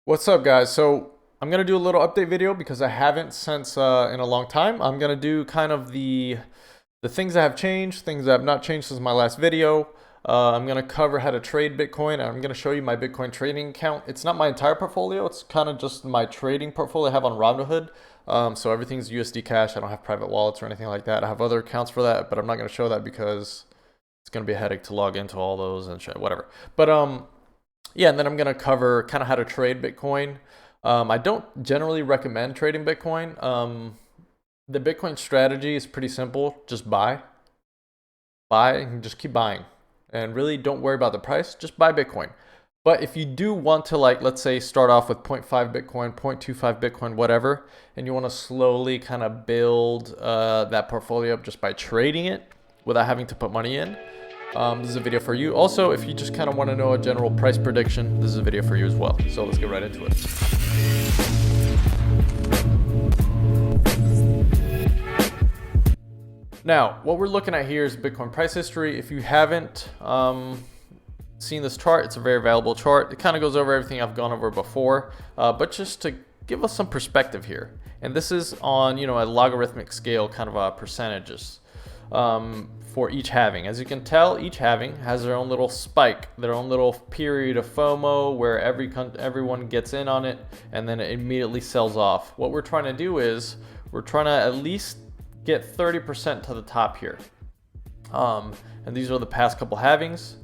What's up, guys? So I'm gonna do a little update video because I haven't since in a long time. I'm gonna do kind of the things that have changed, things that have not changed since my last video. I'm gonna cover how to trade Bitcoin. I'm gonna show you my Bitcoin trading account. It's not my entire portfolio. It's kind of just my trading portfolio I have on Robinhood. So everything's USD Cash. I don't have private wallets or anything like that. I have other accounts for that, but I'm not gonna show that because it's gonna be a headache to log into all those and shit, whatever. But yeah, and then I'm gonna cover kind of how to trade Bitcoin. I don't generally recommend trading Bitcoin. The Bitcoin strategy is pretty simple. Just buy, and just keep buying. And really don't worry about the price. Just buy Bitcoin. But if you do want to, like, let's say start off with zero point 0.5 Bitcoin, 0.25 Bitcoin, whatever, and you want to slowly kind of build that portfolio up just by trading it without having to put money in, this is a video for you. Also, if you just kind of want to know a general price prediction, this is a video for you as well. So let's get right into it. Now, what we're looking at here is Bitcoin price history. If you haven't seen this chart, it's a very valuable chart. It kind of goes over everything I've gone over before, but just to give us some perspective here. And this is on, a logarithmic scale, kind of percentages. For each halving. As you can tell, each halving has their own little spike, their own little period of FOMO where everyone gets in on it and then it immediately sells off. What we're trying to do is we're trying to at least get 30% to the top here. And these are the past couple halvings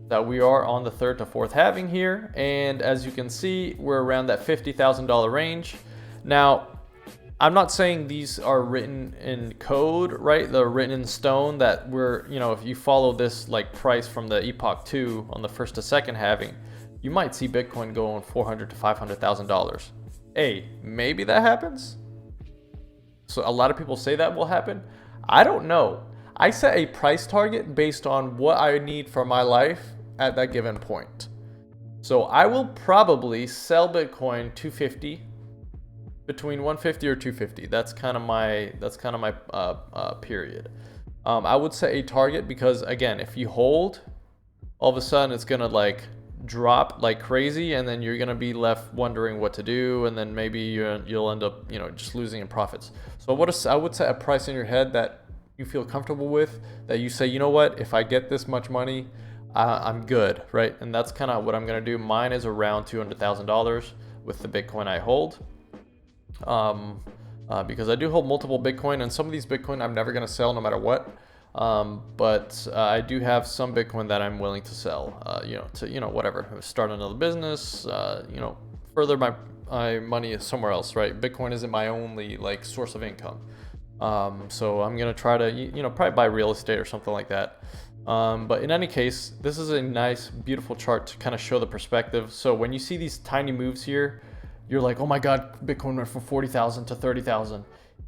that we are on the third to fourth halving here. And as you can see, we're around that $50,000 range. Now, I'm not saying these are written in code, right? They're written in stone that we're, if you follow this like price from the Epoch 2 on the first to second halving, you might see Bitcoin going $400,000 to $500,000. Hey, maybe that happens. So a lot of people say that will happen. I don't know. I set a price target based on what I need for my life at that given point. So I will probably sell Bitcoin 250. Between 150 or 250. That's kind of my period. I would set a target because, again, if you hold, all of a sudden it's gonna like drop like crazy, and then you're gonna be left wondering what to do, and then maybe you'll end up just losing in profits. So I would set a price in your head that you feel comfortable with, that you say, you know what, if I get this much money, I'm good, right? And that's kind of what I'm gonna do. Mine is around $200,000 with the Bitcoin I hold. Because I do hold multiple Bitcoin, and some of these Bitcoin I'm never going to sell no matter what. But I do have some Bitcoin that I'm willing to sell, to, whatever, start another business, further my money is somewhere else, right? Bitcoin isn't my only like source of income. So I'm going to try to, probably buy real estate or something like that. But in any case, this is a nice, beautiful chart to kind of show the perspective. So when you see these tiny moves here, you're like, oh my God, Bitcoin went from 40,000 to 30,000.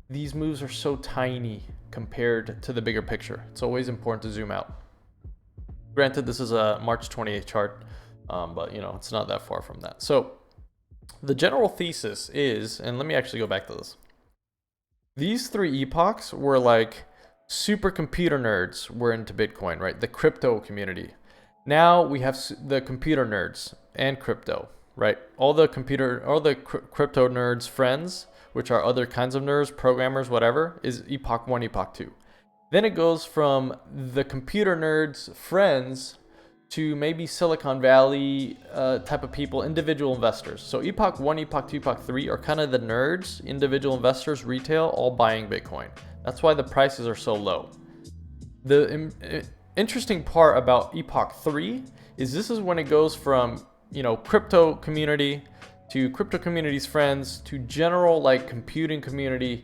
These moves are so tiny compared to the bigger picture. It's always important to zoom out. Granted, this is a March 28th chart, but it's not that far from that. So the general thesis is, and let me actually go back to this. These three epochs were like supercomputer nerds were into Bitcoin, right? The crypto community. Now we have the computer nerds and crypto. Right, all the crypto nerds friends, which are other kinds of nerds, programmers, whatever, is Epoch 1, Epoch 2. Then it goes from the computer nerds friends to maybe Silicon Valley type of people, individual investors. So Epoch 1, Epoch 2, Epoch 3 are kind of the nerds, individual investors, retail, all buying Bitcoin. That's why the prices are so low. The interesting part about Epoch 3 is this is when it goes from crypto community to crypto community's friends to general like computing community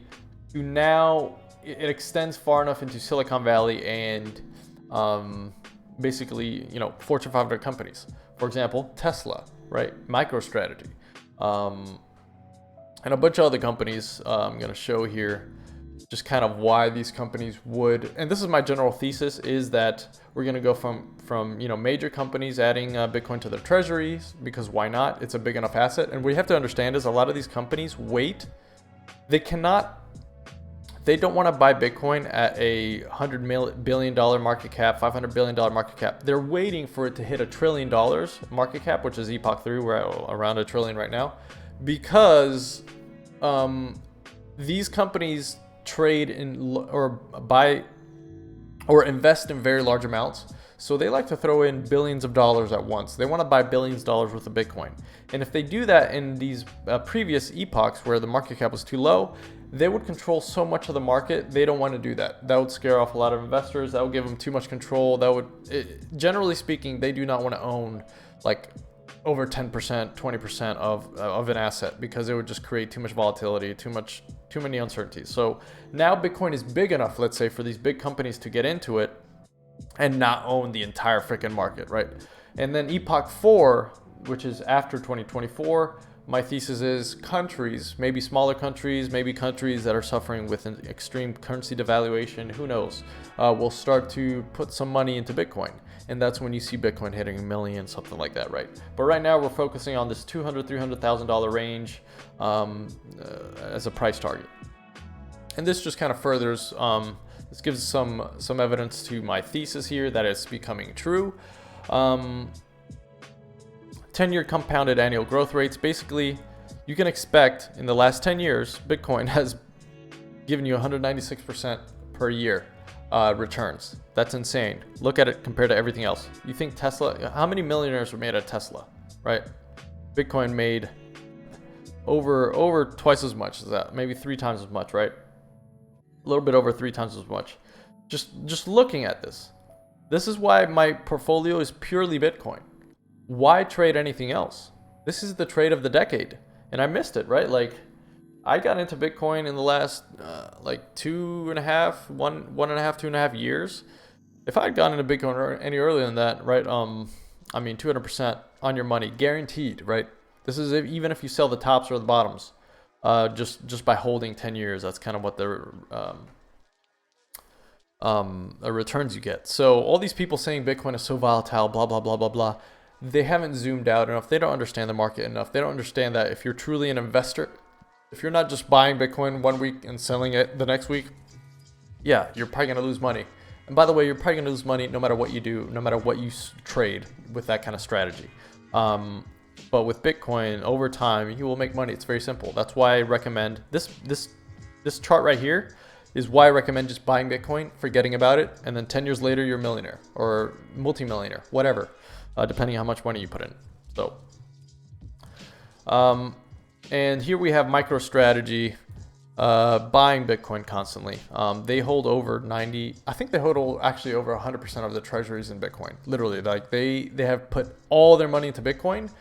to now it extends far enough into Silicon Valley and basically Fortune 500 companies. For example, Tesla, right? MicroStrategy, and a bunch of other companies. I'm going to show here just kind of why these companies would, and this is my general thesis, is that we're going to go from major companies adding Bitcoin to their treasuries, because why not? It's a big enough asset. And what you have to understand is a lot of these companies they cannot they don't want to buy Bitcoin at a $100 billion market cap, $500 billion market cap. They're waiting for it to hit $1 trillion market cap, which is Epoch 3. We're at around $1 trillion right now, because these companies trade in or buy or invest in very large amounts. So they like to throw in billions of dollars at once. They want to buy billions of dollars worth of Bitcoin. And if they do that in these previous epochs where the market cap was too low, they would control so much of the market. They don't want to do that. That would scare off a lot of investors. That would give them too much control. Generally speaking, they do not want to own like over 10%, 20% of an asset, because it would just create too much volatility, too many uncertainties. So now Bitcoin is big enough, let's say, for these big companies to get into it and not own the entire freaking market, right? And then Epoch 4, which is after 2024, my thesis is countries, maybe smaller countries, maybe countries that are suffering with an extreme currency devaluation, who knows, will start to put some money into Bitcoin. And that's when you see Bitcoin hitting $1 million, something like that, right? But right now we're focusing on this $200,000, $300,000 range as a price target. And this just kind of furthers, this gives some evidence to my thesis here that it's becoming true. 10-year compounded annual growth rates. Basically, you can expect in the last 10 years, Bitcoin has given you 196% per year returns. That's insane. Look at it compared to everything else. You think Tesla, how many millionaires were made at Tesla, right? Bitcoin made over twice as much as that, maybe 3 times as much, right? A little bit over 3 times as much. Just looking at this. This is why my portfolio is purely Bitcoin. Why trade anything else? This is the trade of the decade, and I missed it, right? Like, I got into Bitcoin in the last like 2.5 years. If I had gone into Bitcoin any earlier than that, right? I mean, 200% on your money, guaranteed, right? This is even if you sell the tops or the bottoms, just by holding 10 years. That's kind of what the returns you get. So all these people saying Bitcoin is so volatile, blah blah blah blah blah. They haven't zoomed out enough. They don't understand the market enough. They don't understand that if you're truly an investor, if you're not just buying Bitcoin one week and selling it the next week, yeah, you're probably going to lose money. And by the way, you're probably going to lose money no matter what you do, no matter what you trade with that kind of strategy. But with Bitcoin, over time, you will make money. It's very simple. That's why I recommend this chart right here is why I recommend just buying Bitcoin, forgetting about it, and then 10 years later, you're a millionaire or multimillionaire, whatever. Depending on how much money you put in. So, and here we have MicroStrategy buying Bitcoin constantly. They hold over 90, I think they hold actually over 100% of the treasuries in Bitcoin. Literally, like they have put all their money into Bitcoin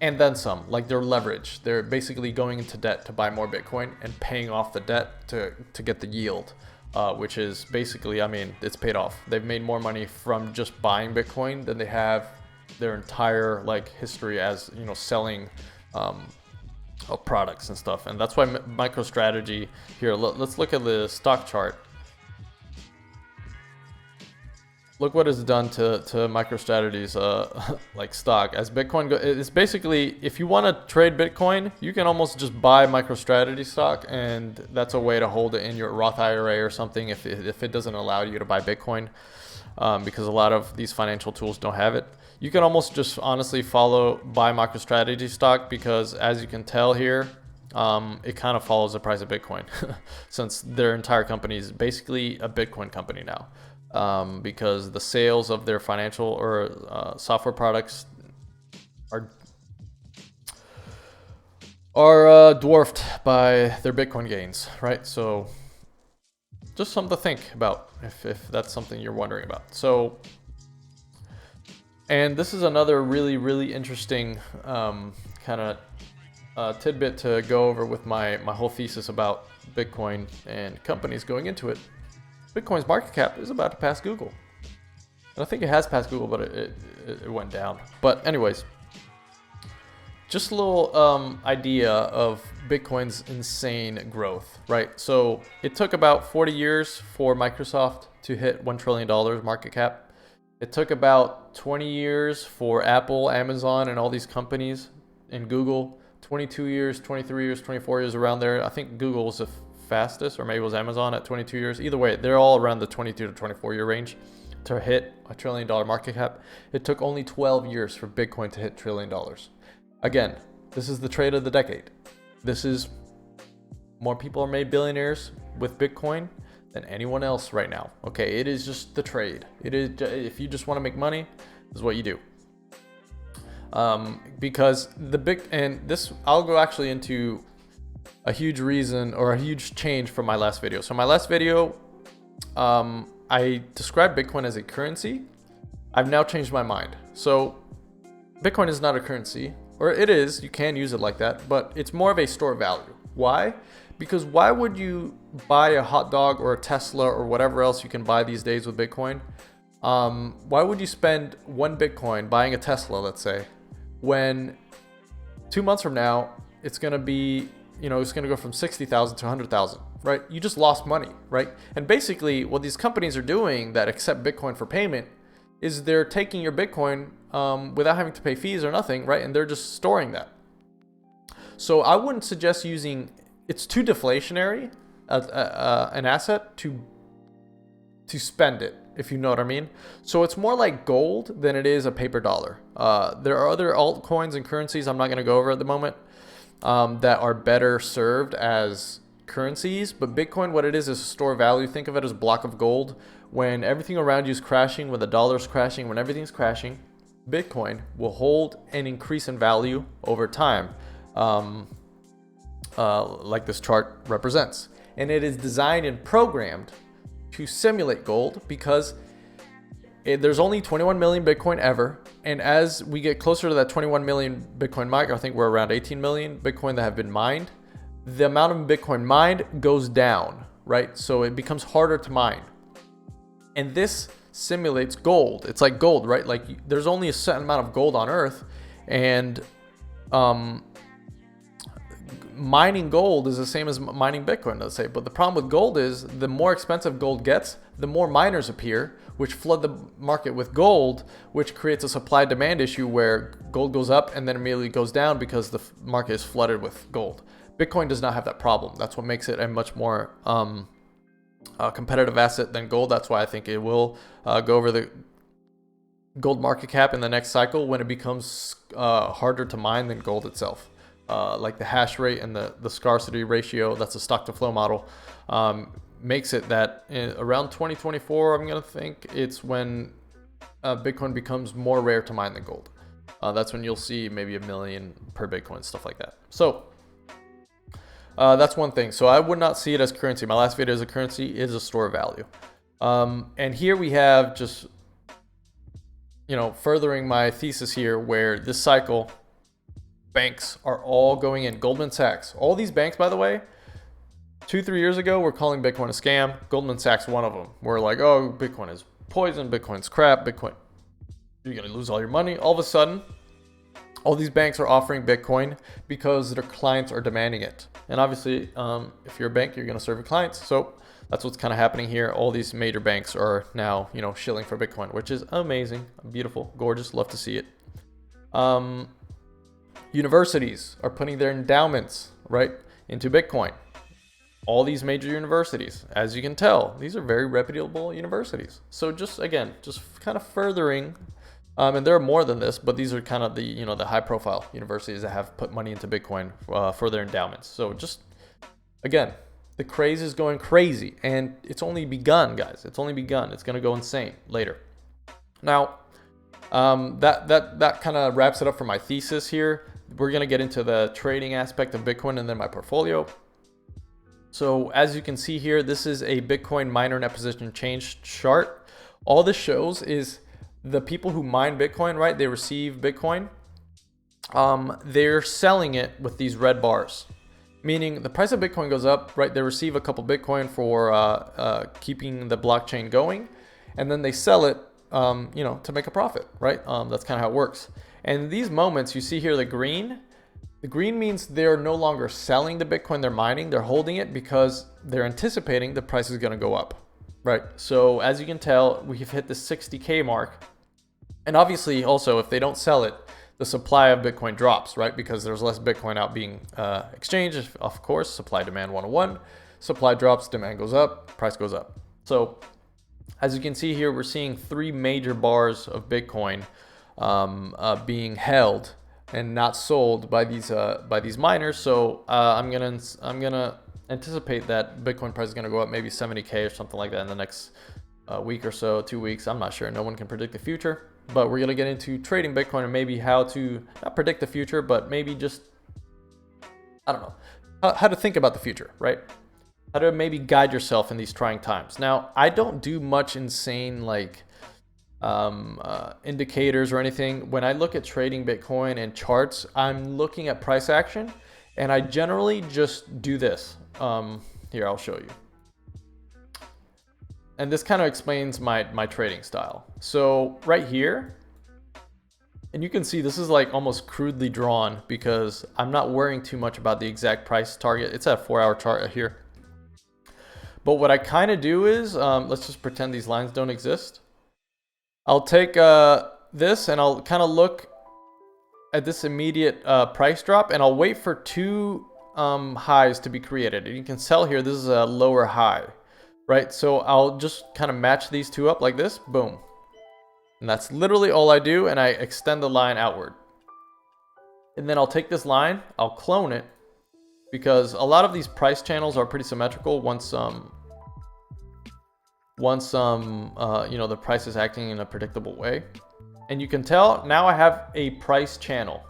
and then some. Like they're leveraged. They're basically going into debt to buy more Bitcoin and paying off the debt to get the yield. Which is basically, I mean, it's paid off. They've made more money from just buying Bitcoin than they have their entire like history as, you know, selling products and stuff. And that's why MicroStrategy here. Let's look at the stock chart. Look what it's done to MicroStrategy's like stock as Bitcoin. It's basically, if you want to trade Bitcoin, you can almost just buy MicroStrategy stock, and that's a way to hold it in your Roth IRA or something if it doesn't allow you to buy Bitcoin, because a lot of these financial tools don't have it. You can almost just honestly buy MicroStrategy stock, because as you can tell here, it kind of follows the price of Bitcoin since their entire company is basically a Bitcoin company now. Because the sales of their financial or software products are dwarfed by their Bitcoin gains, right? So just something to think about if that's something you're wondering about. So, and this is another really, really interesting kind of tidbit to go over with my whole thesis about Bitcoin and companies going into it. Bitcoin's market cap is about to pass Google. And I think it has passed Google, but it went down. But anyways, just a little idea of Bitcoin's insane growth, right? So it took about 40 years for Microsoft to hit $1 trillion market cap. It took about 20 years for Apple, Amazon, and all these companies, and Google. 22 years, 23 years, 24 years, around there. I think Google was fastest, or maybe it was Amazon at 22 years. Either way, they're all around the 22 to 24 year range to hit $1 trillion market cap. It took only 12 years for Bitcoin to hit $1 trillion. Again, this is the trade of the decade. This is more people are made billionaires with Bitcoin than anyone else right now. Okay, it is just the trade. It is, if you just want to make money, this is what you do. Because I'll go actually into a huge reason or a huge change from my last video. So my last video, I described Bitcoin as a currency. I've now changed my mind. So Bitcoin is not a currency, or it is, you can use it like that, but it's more of a store of value. Why? Because why would you buy a hot dog or a Tesla or whatever else you can buy these days with Bitcoin? Why would you spend 1 Bitcoin buying a Tesla, let's say, when 2 months from now, it's going to be, it's going to go from 60,000 to 100,000, right? You just lost money, right? And basically what these companies are doing that accept Bitcoin for payment is they're taking your Bitcoin without having to pay fees or nothing, right? And they're just storing that. So I wouldn't suggest using, it's too deflationary an asset to spend it, if you know what I mean. So it's more like gold than it is a paper dollar. There are other altcoins and currencies I'm not going to go over at the moment that are better served as currencies, but Bitcoin, what it is a store of value. Think of it as a block of gold. When everything around you is crashing, when the dollar's crashing, when everything's crashing, Bitcoin will hold and increase in value over time, like this chart represents. And it is designed and programmed to simulate gold because there's only 21 million Bitcoin ever. And as we get closer to that 21 million Bitcoin mark, I think we're around 18 million Bitcoin that have been mined. The amount of Bitcoin mined goes down, right? So it becomes harder to mine. And this simulates gold. It's like gold, right? Like there's only a certain amount of gold on Earth, and mining gold is the same as mining Bitcoin, let's say. But the problem with gold is the more expensive gold gets, the more miners appear, which flood the market with gold, which creates a supply-demand issue where gold goes up and then immediately goes down because the market is flooded with gold. Bitcoin does not have that problem. That's what makes it a much more competitive asset than gold. That's why I think it will go over the gold market cap in the next cycle when it becomes harder to mine than gold itself. Like the hash rate and the scarcity ratio, that's a stock to flow model, makes it that around 2024, I'm going to think, it's when Bitcoin becomes more rare to mine than gold. That's when you'll see maybe $1 million per Bitcoin, stuff like that. So that's one thing. So I would not see it as currency. My last video as a currency is a store of value. And here we have just, furthering my thesis here, where this cycle, banks are all going in. Goldman Sachs, all these banks, by the way, 2-3 years ago, we're calling Bitcoin a scam. Goldman Sachs, one of them. We're like, oh, Bitcoin is poison. Bitcoin's crap. Bitcoin, you're going to lose all your money. All of a sudden, all these banks are offering Bitcoin because their clients are demanding it. And obviously, if you're a bank, you're going to serve your clients. So that's what's kind of happening here. All these major banks are now, shilling for Bitcoin, which is amazing, beautiful, gorgeous. Love to see it. Universities are putting their endowments right into Bitcoin. All these major universities, as you can tell, these are very reputable universities. So just kind of furthering. And there are more than this, but these are kind of the, the high profile universities that have put money into Bitcoin for their endowments. So just, again, the craze is going crazy, and it's only begun, guys. It's only begun. It's going to go insane later. Now, that kind of wraps it up for my thesis here. We're going to get into the trading aspect of Bitcoin and then my portfolio. So as you can see here, this is a Bitcoin miner net position change chart. All this shows is the people who mine Bitcoin, right? They receive Bitcoin. They're selling it with these red bars, meaning the price of Bitcoin goes up, right? They receive a couple Bitcoin for keeping the blockchain going, and then they sell it, to make a profit, right? That's kind of how it works. And these moments you see here, the green means they're no longer selling the Bitcoin they're mining. They're holding it because they're anticipating the price is going to go up. Right. So as you can tell, we've hit the 60K mark. And obviously also, if they don't sell it, the supply of Bitcoin drops, right? Because there's less Bitcoin out being exchanged, of course, supply demand 101. Supply drops, demand goes up, price goes up. So as you can see here, we're seeing 3 major bars of Bitcoin being held and not sold by these miners. So I'm gonna anticipate that Bitcoin price is gonna go up maybe 70K or something like that in the next week or so, 2 weeks. I'm not sure. No one can predict the future. But we're gonna get into trading Bitcoin and maybe how to not predict the future, but maybe just, I don't know, how to think about the future, right? How to maybe guide yourself in these trying times. Now, I don't do much insane like indicators or anything. When I look at trading Bitcoin and charts, I'm looking at price action, and I generally just do this. Here, I'll show you. And this kind of explains my trading style. So right here, and you can see this is like almost crudely drawn because I'm not worrying too much about the exact price target. It's a 4-hour chart here. But what I kind of do is, let's just pretend these lines don't exist. I'll take this and I'll kind of look at this immediate price drop, and I'll wait for 2 highs to be created. And you can tell here, this is a lower high. Right, so I'll just kind of match these 2 up like this, boom. And that's literally all I do, and I extend the line outward. And then I'll take this line, I'll clone it, because a lot of these price channels are pretty symmetrical once you know, the price is acting in a predictable way. And you can tell now I have a price channel.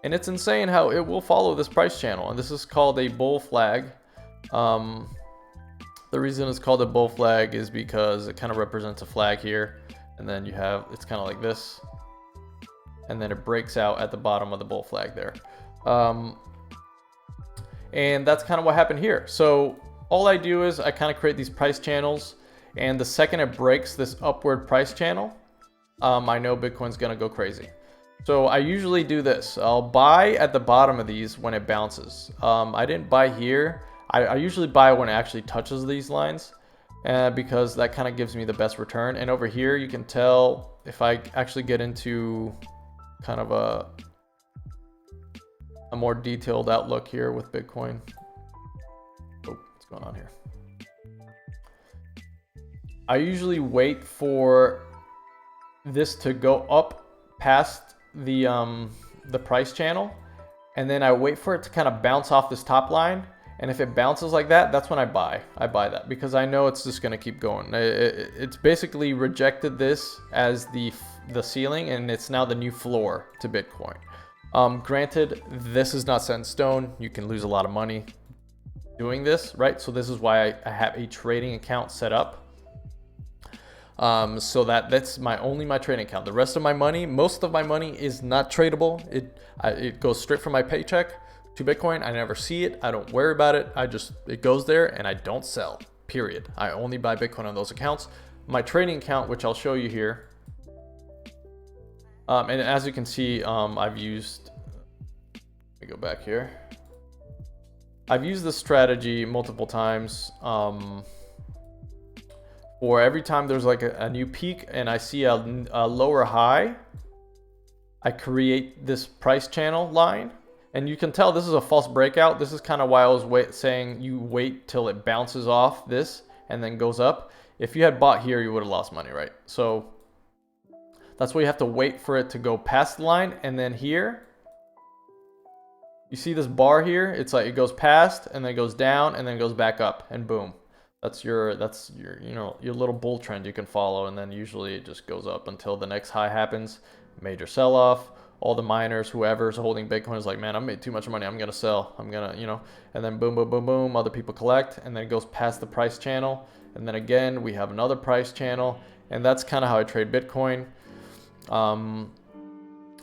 And it's insane how it will follow this price channel, and this is called a bull flag. The reason it's called a bull flag is because it kind of represents a flag here, and then you have, it's kind of like this, and then it breaks out at the bottom of the bull flag there. And that's kind of what happened here. So all I do is I kind of create these price channels, and the second it breaks this upward price channel, I know Bitcoin's gonna go crazy. So I usually do this. I'll buy at the bottom of these when it bounces. I didn't buy here. I usually buy when it actually touches these lines, because that kind of gives me the best return. And over here, you can tell if I actually get into kind of a more detailed outlook here with Bitcoin. Oh, what's going on here? I usually wait for this to go up past the price channel, and then I wait for it to kind of bounce off this top line. And if it bounces like that, that's when I buy that, because I know it's just going to keep going. It's basically rejected this as the ceiling, and it's now the new floor to Bitcoin. Granted, this is not set in stone. You can lose a lot of money doing this, right? So this is why I have a trading account set up. So that's only my trading account. The rest of my money, most of my money is not tradable. It goes straight from my paycheck to Bitcoin. I never see it. I don't worry about it. It goes there, and I don't sell, period. I only buy Bitcoin on those accounts. My trading account, which I'll show you here. And as you can see, I've used, let me go back here. I've used this strategy multiple times. For every time there's like a new peak and I see a lower high, I create this price channel line. And you can tell this is a false breakout. This is kind of why I was saying you wait till it bounces off this and then goes up. If you had bought here, you would have lost money, right? So that's why you have to wait for it to go past the line. And then here, you see this bar here? It's like it goes past and then it goes down and then it goes back up, and boom. That's your you know, your little bull trend you can follow, and then usually it just goes up until the next high happens. Major sell-off. All the miners, whoever's holding Bitcoin is like, man, I made too much money. I'm gonna sell. I'm gonna, you know, and then boom, boom, boom, boom. Other people collect, and then it goes past the price channel, and then again we have another price channel, and that's kind of how I trade Bitcoin.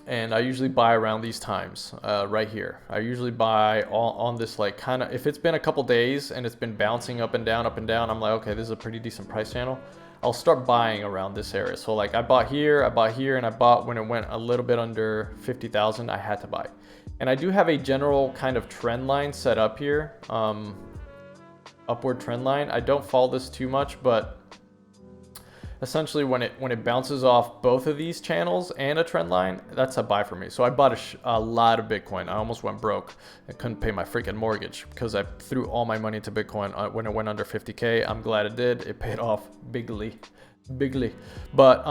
And I usually buy around these times, right here. I usually buy on this, like, kind of, if it's been a couple days and it's been bouncing up and down, I'm like, okay, this is a pretty decent price channel. I'll start buying around this area. So like I bought here, and I bought when it went a little bit under 50,000, I had to buy. And I do have a general kind of trend line set up here, upward trend line. I don't follow this too much, but essentially when it bounces off both of these channels and a trend line, that's a buy for me. So I bought a lot of Bitcoin. I almost went broke. I couldn't pay my freaking mortgage because I threw all my money into Bitcoin when it went under 50K. I'm glad it did. It paid off bigly. But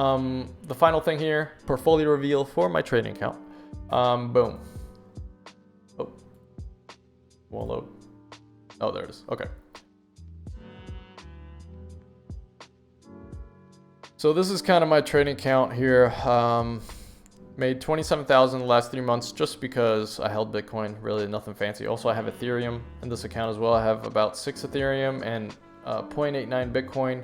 the final thing here, portfolio reveal for my trading account. Boom. Oh, won't load. Oh, there it is. Okay. So this is kind of my trading account here. Made 27,000 the last 3 months just because I held Bitcoin. Really nothing fancy. Also, I have Ethereum in this account as well. I have about 6 Ethereum and 0.89 Bitcoin.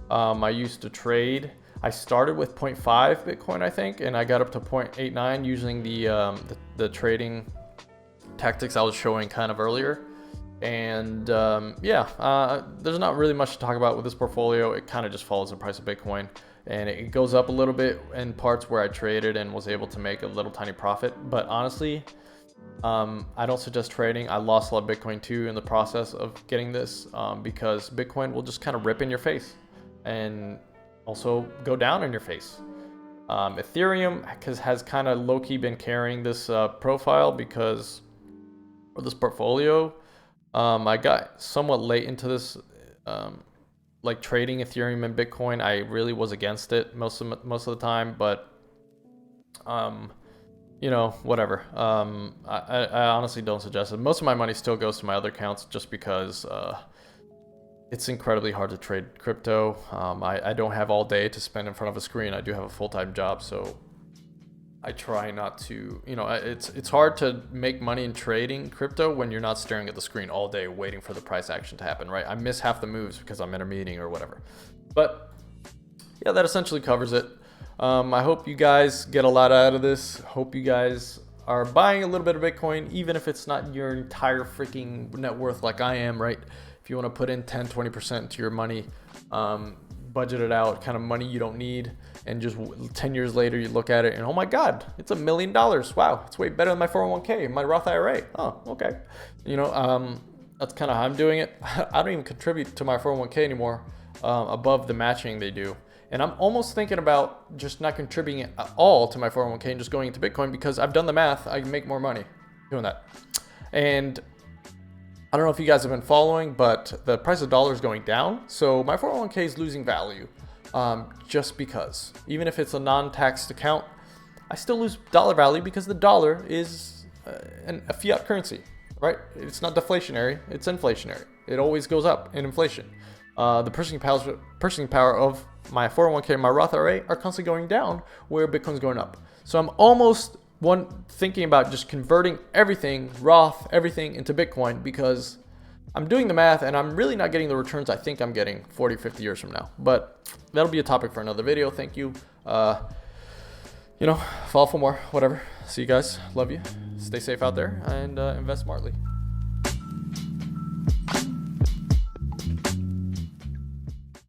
I used to trade. I started with 0.5 Bitcoin, I think, and I got up to 0.89 using the trading tactics I was showing kind of earlier. And there's not really much to talk about with this portfolio. It kind of just follows the price of Bitcoin, and it goes up a little bit in parts where I traded and was able to make a little tiny profit. But honestly, I don't suggest trading. I lost a lot of Bitcoin too in the process of getting this because Bitcoin will just kind of rip in your face and also go down in your face. Ethereum has kind of low-key been carrying this profile because of this portfolio. I got somewhat late into this, like trading Ethereum and Bitcoin. I really was against it most of the time, but you know, whatever. I honestly don't suggest it. Most of my money still goes to my other accounts just because it's incredibly hard to trade crypto. I don't have all day to spend in front of a screen. I do have a full-time job, so I try not to, you know, it's hard to make money in trading crypto when you're not staring at the screen all day waiting for the price action to happen, right? I miss half the moves because I'm in a meeting or whatever. But yeah, that essentially covers it. I hope you guys get a lot out of this. Hope you guys are buying a little bit of Bitcoin, even if it's not your entire freaking net worth like I am, right? If you want to put in 10-20% into your money, budget it out, kind of money you don't need, and just 10 years later you look at it and oh my god, it's $1 million. Wow, it's way better than my 401k, my Roth IRA. Oh, okay. You know, that's kind of how I'm doing it. I don't even contribute to my 401k anymore above the matching they do, and I'm almost thinking about just not contributing at all to my 401k and just going into Bitcoin because I've done the math. I can make more money doing that. And I don't know if you guys have been following, but the price of dollar is going down. So my 401k is losing value just because. Even if it's a non-taxed account, I still lose dollar value because the dollar is a fiat currency, right? It's not deflationary, it's inflationary. It always goes up in inflation. The purchasing power of my 401k and my Roth IRA are constantly going down where Bitcoin's going up. So I'm almost thinking about just converting everything, Roth, everything into Bitcoin because I'm doing the math and I'm really not getting the returns I think I'm getting 40, 50 years from now. But that'll be a topic for another video. Thank you. You know, follow for more, whatever. See you guys. Love you. Stay safe out there and invest smartly.